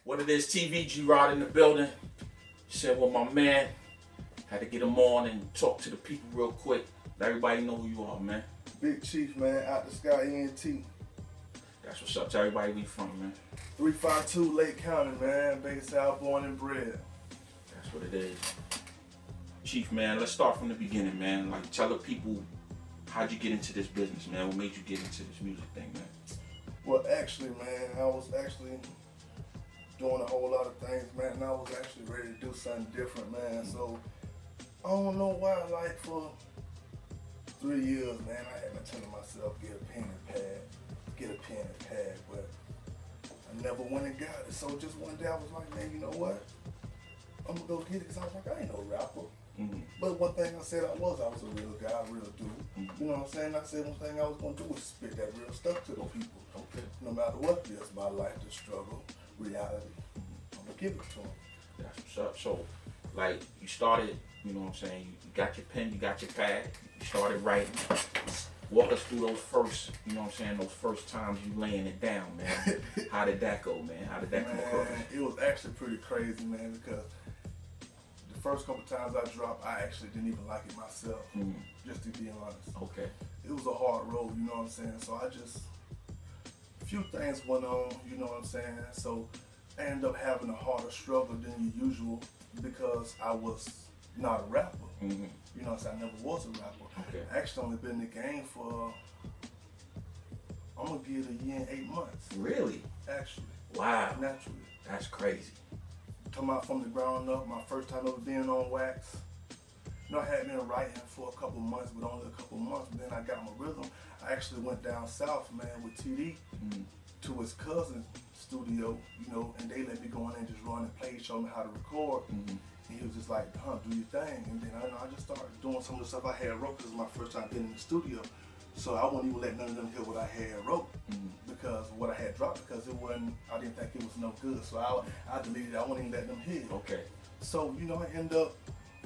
What it is, TV G-Rod in the building. Said, well, my man, had to get him on and talk to the people real quick. Let everybody know who you are, man. Big Chief, man, out the sky, ENT. That's what's up. Tell everybody where you from, man. 352 Lake County, man. Baker South, born and bred. That's what it is. Chief, man, let's start from the beginning, man. Like, tell the people, how'd you get into this business, man? What made you get into this music thing, man? Well, actually, man, I was actually doing a whole lot of things, man, and I was actually ready to do something different, man. So, I don't know why, like, for 3 years, man, I had been telling myself, get a pen and pad, but I never went and got it. So just one day I was like, man, you know what? I'm gonna go get it, because I was like, I ain't no rapper. But one thing I said I was a real guy, a real dude. You know what I'm saying? I said one thing I was gonna do was spit that real stuff to the people. Okay. No matter what it is, my life, the struggle, reality, I'm gonna give it to them. That's what's up. So, like, you started, you know what I'm saying, you got your pen, you got your pad, you started writing. Walk us through those first, you know what I'm saying, those first times you laying it down, man. How did that go, man? How did that come across? It was actually pretty crazy, man, because the first couple times I dropped, I actually didn't even like it myself, just to be honest. Okay. It was a hard road, you know what I'm saying? So a few things went on, you know what I'm saying? So I ended up having a harder struggle than usual because I was not a rapper. You know what I'm saying? I never was a rapper. Okay. I actually only been in the game for, I'm gonna give it a year and 8 months. Really? Actually. Wow. Naturally. That's crazy. Talking about from the ground up, my first time ever being on wax. You know, I had been writing for a couple months, but only a couple months, but then I got my rhythm. I actually went down south, man, with TD to his cousin's studio, you know, and they let me go in and just run and play, show me how to record. And he was just like, do your thing. And then I just started doing some of the stuff I had wrote, because it was my first time being in the studio. So I wouldn't even let none of them hear what I had wrote because what I had dropped, because it wasn't, I didn't think it was no good. So I deleted it, I wouldn't even let them hear it. Okay. So, you know, I ended up,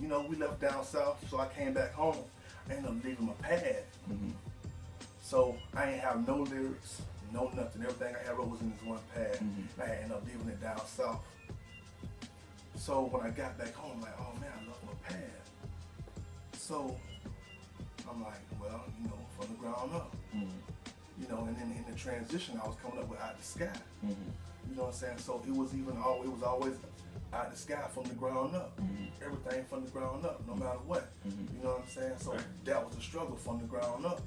you know, we left down south, so I came back home. I ended up leaving my pad. So I ain't have no lyrics, no nothing. Everything I had wrote was in this one pad. I ended up leaving it down south. So when I got back home, I'm like, oh man, I love my pad. So I'm like, well, you know, from the ground up. You know, and then in the transition, I was coming up with Out the Sky. You know what I'm saying? So it was always out the sky from the ground up. Everything from the ground up, no matter what. You know what I'm saying? So that was a struggle from the ground up.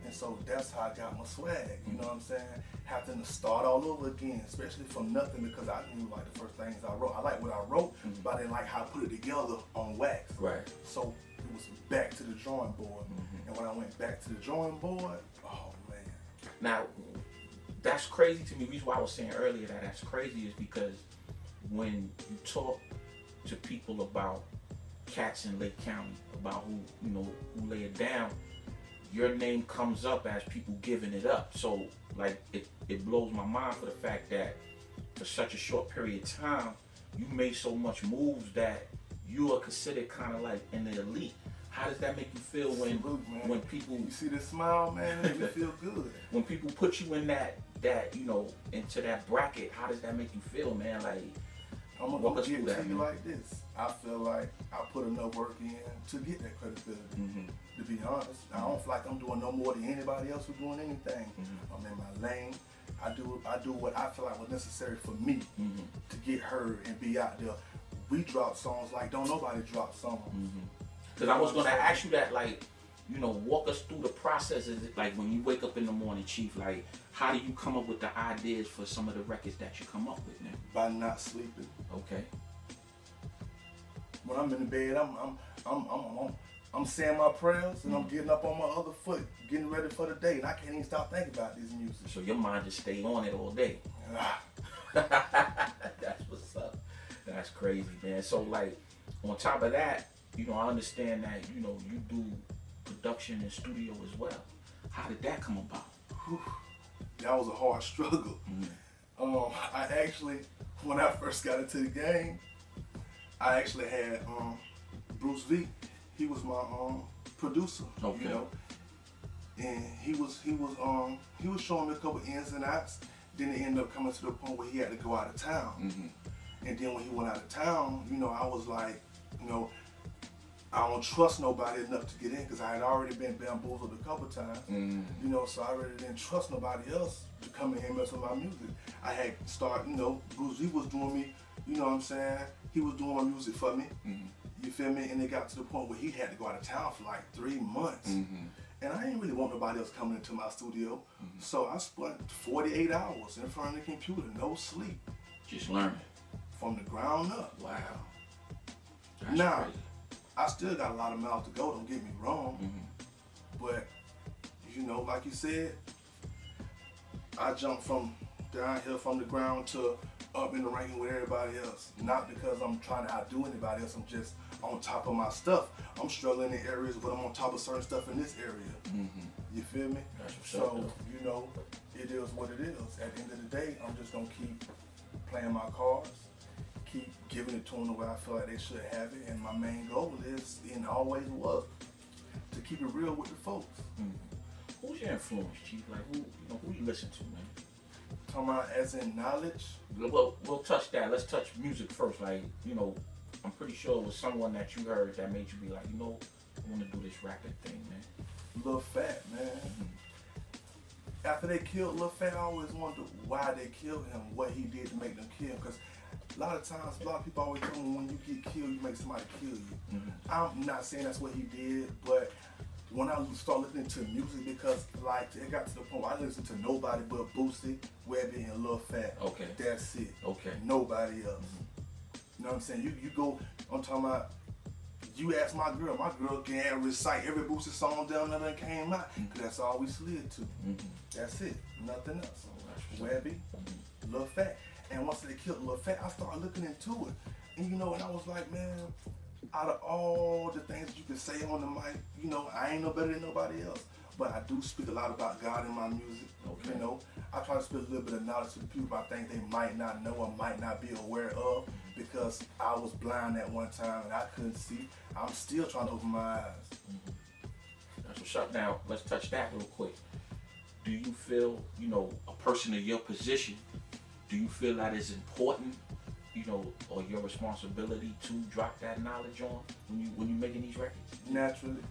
And so that's how I got my swag, you know what I'm saying? Having to start all over again, especially from nothing, because I didn't even like the first things I wrote. I like what I wrote, but I didn't like how I put it together on wax. Right. So it was back to the drawing board. And when I went back to the drawing board, oh man. Now, that's crazy to me. The reason why I was saying earlier that that's crazy is because when you talk to people about cats in Lake County, about who lay it down, your name comes up as people giving it up. So like it blows my mind for the fact that for such a short period of time, you made so much moves that you are considered kind of like in the elite. How does that make you feel when people, you see this smile, man, it makes me feel good. When people put you in that into that bracket, how does that make you feel, man? Like, I'm gonna give it to you like this. I feel like I put enough work in to get that credibility. To be honest, I don't feel like I'm doing no more than anybody else who's doing anything. I'm in my lane. I do what I feel like was necessary for me to get heard and be out there. We drop songs like don't nobody drop songs. Because I was gonna ask you that, like, you know, walk us through the process. Is it like when you wake up in the morning, Chief? Like, how do you come up with the ideas for some of the records that you come up with now? By not sleeping. Okay. When I'm in the bed, I'm saying my prayers and I'm getting up on my other foot, getting ready for the day, and I can't even stop thinking about this music. So your mind just stay on it all day. That's what's up. That's crazy, man. So like, on top of that, you know, I understand that, you know, you do production and studio as well. How did that come about? That was a hard struggle. I actually, when I first got into the game, I actually had Bruce V. He was my producer, you know, and he was showing me a couple ins and outs. Then it ended up coming to the point where he had to go out of town. And then when he went out of town, you know, I was like, you know, I don't trust nobody enough to get in because I had already been bamboozled a couple times. You know, so I really didn't trust nobody else to come in here and mess with my music. I had started, you know, Bruce Lee was doing me, you know what I'm saying? He was doing my music for me. You feel me? And it got to the point where he had to go out of town for like 3 months. And I didn't really want nobody else coming into my studio. So I spent 48 hours in front of the computer, no sleep. Just learning. From the ground up. Wow. That's now, crazy. I still got a lot of miles to go, don't get me wrong. But, you know, like you said, I jumped from down here from the ground to up in the ranking with everybody else. Not because I'm trying to outdo anybody else, I'm just on top of my stuff. I'm struggling in areas, but I'm on top of certain stuff in this area. You feel me? So, you know, it is what it is. At the end of the day, I'm just gonna keep playing my cards, keep giving it to them the way I feel like they should have it, and my main goal is, and always was, to keep it real with the folks. Who's your influence, Chief? Like, who, you know, who you listen to, man? Talking about as in knowledge? Well, we'll touch that. Let's touch music first. Like, you know, I'm pretty sure it was someone that you heard that made you be like, you know, I want to do this rapping thing, man. Lil Phat, man. After they killed Lil Phat, I always wondered why they killed him, what he did to make them kill him. Because a lot of times, a lot of people always tell me when you get killed, you make somebody kill you. I'm not saying that's what he did, but when I start looking into music, because like it got to the point where I listened to nobody but Boosie, Webbie, and Lil Phat. Okay. That's it. Okay. Nobody else. You know what I'm saying? You go, I'm talking about, you ask my girl can recite every Boosie song down there that came out, because that's all we slid to. That's it. Nothing else. Webbie, Lil Phat. And once they killed Lil Phat, I started looking into it. And you know, and I was like, man, out of all the things you can say on the mic, you know, I ain't no better than nobody else. But I do speak a lot about God in my music. You know, I try to speak a little bit of knowledge to the people I think they might not know or might not be aware of, because I was blind at one time and I couldn't see. I'm still trying to open my eyes. That's what's up. Now, let's touch that real quick. Do you feel, you know, a person in your position, do you feel that is important, you know, or your responsibility to drop that knowledge on when you making these records? Naturally.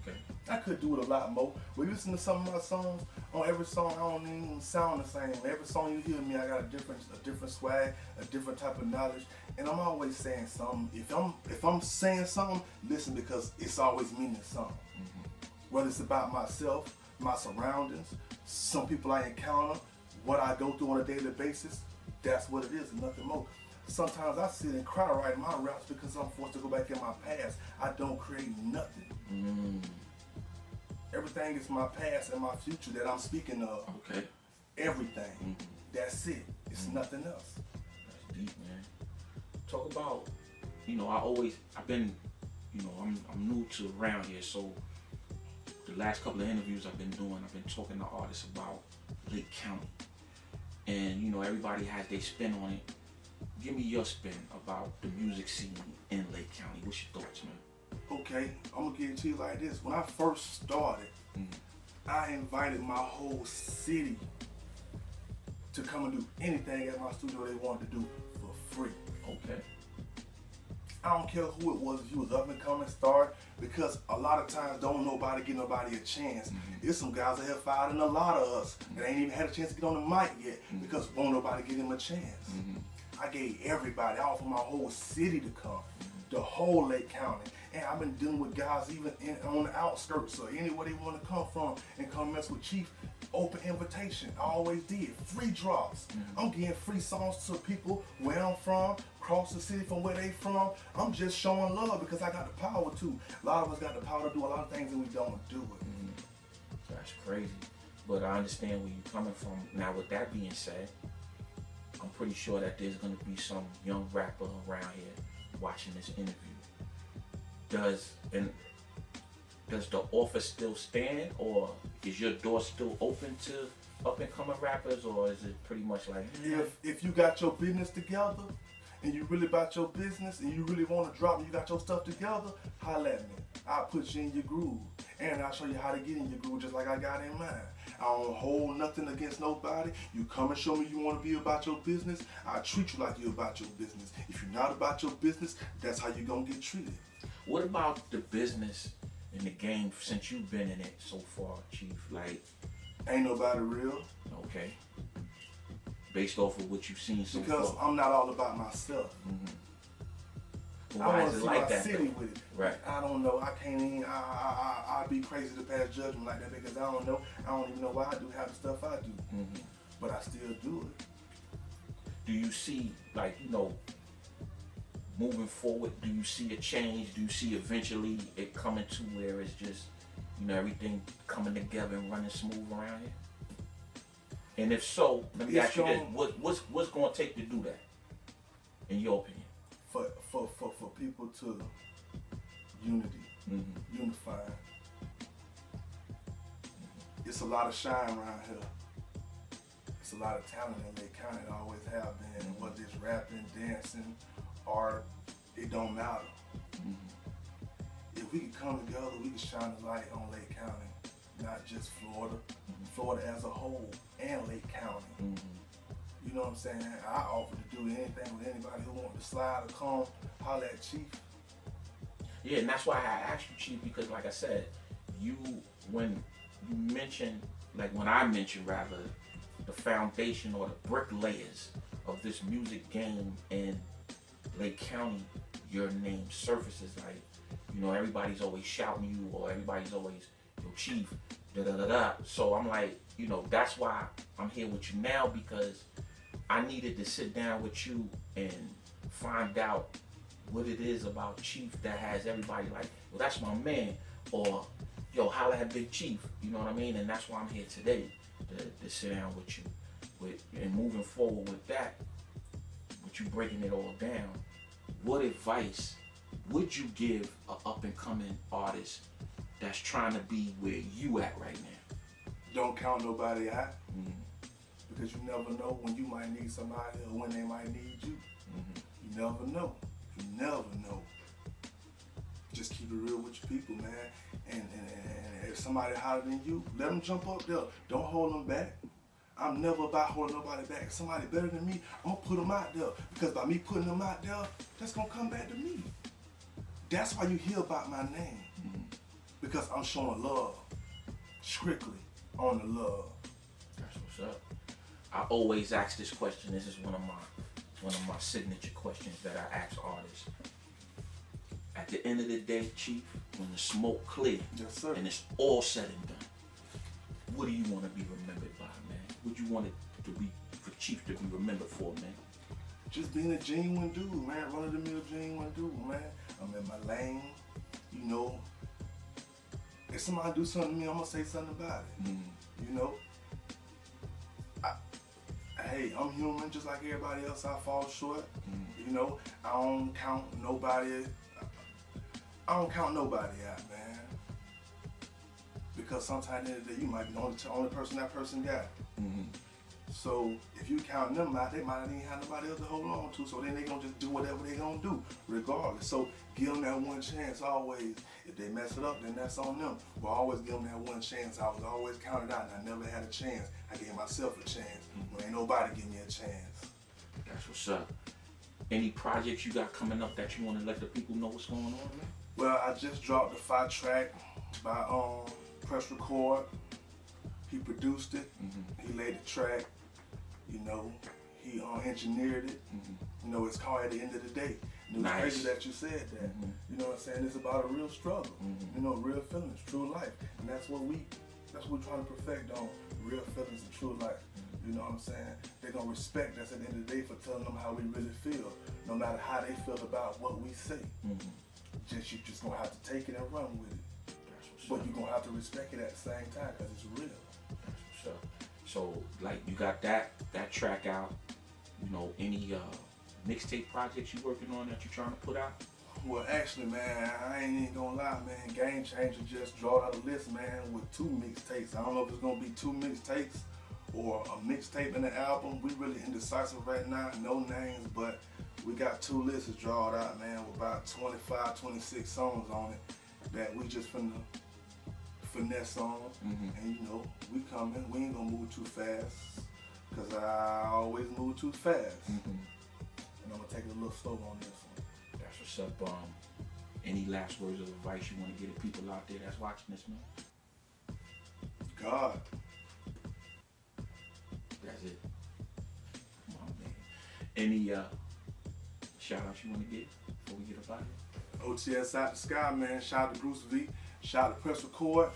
Okay. I could do it a lot more. When you listen to some of my songs, on every song I don't even sound the same. Every song you hear me, I got a different swag, a different type of knowledge, and I'm always saying something. If I'm saying something, listen, because it's always meaning something. Whether it's about myself, my surroundings, some people I encounter, what I go through on a daily basis, that's what it is and nothing more. Sometimes I sit and cry writing my raps because I'm forced to go back in my past. I don't create nothing. Everything is my past and my future that I'm speaking of. Okay. Everything. That's it. It's nothing else. That's deep, man. Talk about, you know, I've been, you know, I'm new to around here, so the last couple of interviews I've been doing, I've been talking to artists about Lake County. And, you know, everybody has their spin on it. Give me your spin about the music scene in Lake County. What's your thoughts, man? Okay, I'm gonna give it to you like this. When I first started, I invited my whole city to come and do anything at my studio they wanted to do for free. Okay. I don't care who it was, if you was up and coming, start, because a lot of times don't nobody give nobody a chance. There's some guys that have fired in a lot of us that ain't even had a chance to get on the mic yet because won't nobody give them a chance. I gave everybody, I offered my whole city to come, the whole Lake County. And I've been dealing with guys even on the outskirts or anywhere they want to come from and come mess with Chief. Open invitation, I always did. Free drops. I'm getting free songs to people where I'm from, across the city from where they from. I'm just showing love because I got the power to. A lot of us got the power to do a lot of things and we don't do it. That's crazy. But I understand where you're coming from. Now with that being said, I'm pretty sure that there's going to be some young rapper around here watching this interview. Does the offer still stand, or is your door still open to up and coming rappers, or is it pretty much like if you got your business together and you really about your business and you really want to drop and you got your stuff together, holla at me. I'll put you in your groove. And I'll show you how to get in your groove just like I got in mine. I don't hold nothing against nobody. You come and show me you want to be about your business, I treat you like you're about your business. If you're not about your business, that's how you're going to get treated. What about the business in the game since you've been in it so far, Chief? Like, ain't nobody real. Okay. Based off of what you've seen so because far. I'm not all about myself. Well, I why want is to it see like my that, city though? with it. Right. I don't know. I can't even. I'd be crazy to pass judgment like that because I don't know. I don't even know why I do half the stuff I do. But I still do it. Do you see, like, you know, moving forward, do you see a change? Do you see eventually it coming to where it's just, you know, everything coming together and running smooth around here? And if so, let me ask you this: what's going to take to do that, in your opinion? For people to unify. It's a lot of shine around here. It's a lot of talent in Lake County. It always have been. Whether it's rapping, dancing, art, it don't matter. If we could come together, we could shine a light on Lake County, not just Florida, Florida as a whole, and Lake County. You know what I'm saying? I offer to do anything with anybody who wants to slide or come, holler at Chief. Yeah, and that's why I asked you, Chief, because like I said, when you mentioned, like when I mentioned rather, the foundation or the bricklayers of this music game in Lake County, your name surfaces. Like, you know, everybody's always shouting you, or everybody's always, yo, Chief, da-da-da-da. So I'm like, you know, that's why I'm here with you now, because I needed to sit down with you and find out what it is about Chief that has everybody like, well, that's my man, or yo, holla at Big Chief, you know what I mean? And that's why I'm here today, to sit down with you. And moving forward with that, with you breaking it all down, what advice would you give an up-and-coming artist that's trying to be where you at right now? Don't count nobody out. Because you never know when you might need somebody or when they might need you. You never know. You never know. Just keep it real with your people, man. And if somebody hotter than you, let them jump up there. Don't hold them back. I'm never about holding nobody back. If somebody better than me, I'm going to put them out there. Because by me putting them out there, that's going to come back to me. That's why you hear about my name. Because I'm showing love. Strictly on the love. That's what's up. I always ask this question. This is one of my signature questions that I ask artists. At the end of the day, Chief, when the smoke clear, yes, sir, and it's all said and done, what do you want to be remembered by, man? What do you want it to be for Chief to be remembered for, man? Just being a genuine dude, man. Run-of-the-mill genuine dude, man. I'm in my lane, you know. If somebody do something to me, I'm gonna say something about it. You know. Hey, I'm human just like everybody else. I fall short. You know, I don't count nobody out, man. Because sometimes in the day, you might be the only person that person got. So if you count them out, they might not even have nobody else to hold on to. So then they gonna just do whatever they gonna do, regardless. So give them that one chance always. If they mess it up, then that's on them. But always give them that one chance. I was always counted out, and I never had a chance. I gave myself a chance. When ain't nobody give me a chance. That's what's up. Any projects you got coming up that you want to let the people know what's going on, man? Well, I just dropped the 5-track by Press Record. He produced it. He laid the track. You know, he engineered it. You know, it's called At the End of the Day. And it was crazy that you said that. You know what I'm saying? It's about a real struggle. You know, real feelings, true life. And that's what we're trying to perfect on. Real feelings and true life. You know what I'm saying? They're going to respect us at the end of the day for telling them how we really feel. No matter how they feel about what we say. You're just going to have to take it and run with it. But you're going to have to respect it at the same time because it's real. That's what's up. So, like, you got that track out. You know, any mixtape projects you working on that you're trying to put out? Well, actually, man, I ain't even gonna lie, man. Game Changer just drawed out a list, man, with 2 mixtapes. I don't know if it's gonna be 2 mixtapes or a mixtape in the album. We really indecisive right now, no names, but we got 2 lists drawn out, man, with about 25, 26 songs on it that we just finna finesse on. And you know, we coming, we ain't gonna move too fast, cause I always move too fast. And I'm gonna take it a little slow on this one. That's what's up. Any last words of advice you want to give to people out there that's watching this, man? God. That's it. Come on, man. Any shout outs you want to get before we get up out here? OTS Out the Sky, man. Shout out to Bruce V. Shout out to Press Record.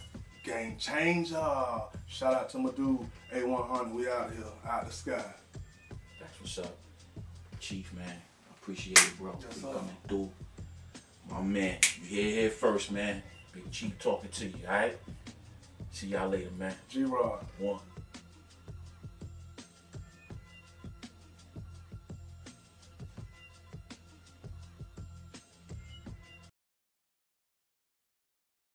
Game Changer. Shout out to my dude A100. We out here, out the sky. That's what's up. Chief, man. I appreciate it, bro. Yes, for sir. coming through. My man, you here first, man. Big Chief talking to you, alright? See y'all later, man. G-Rod. 1.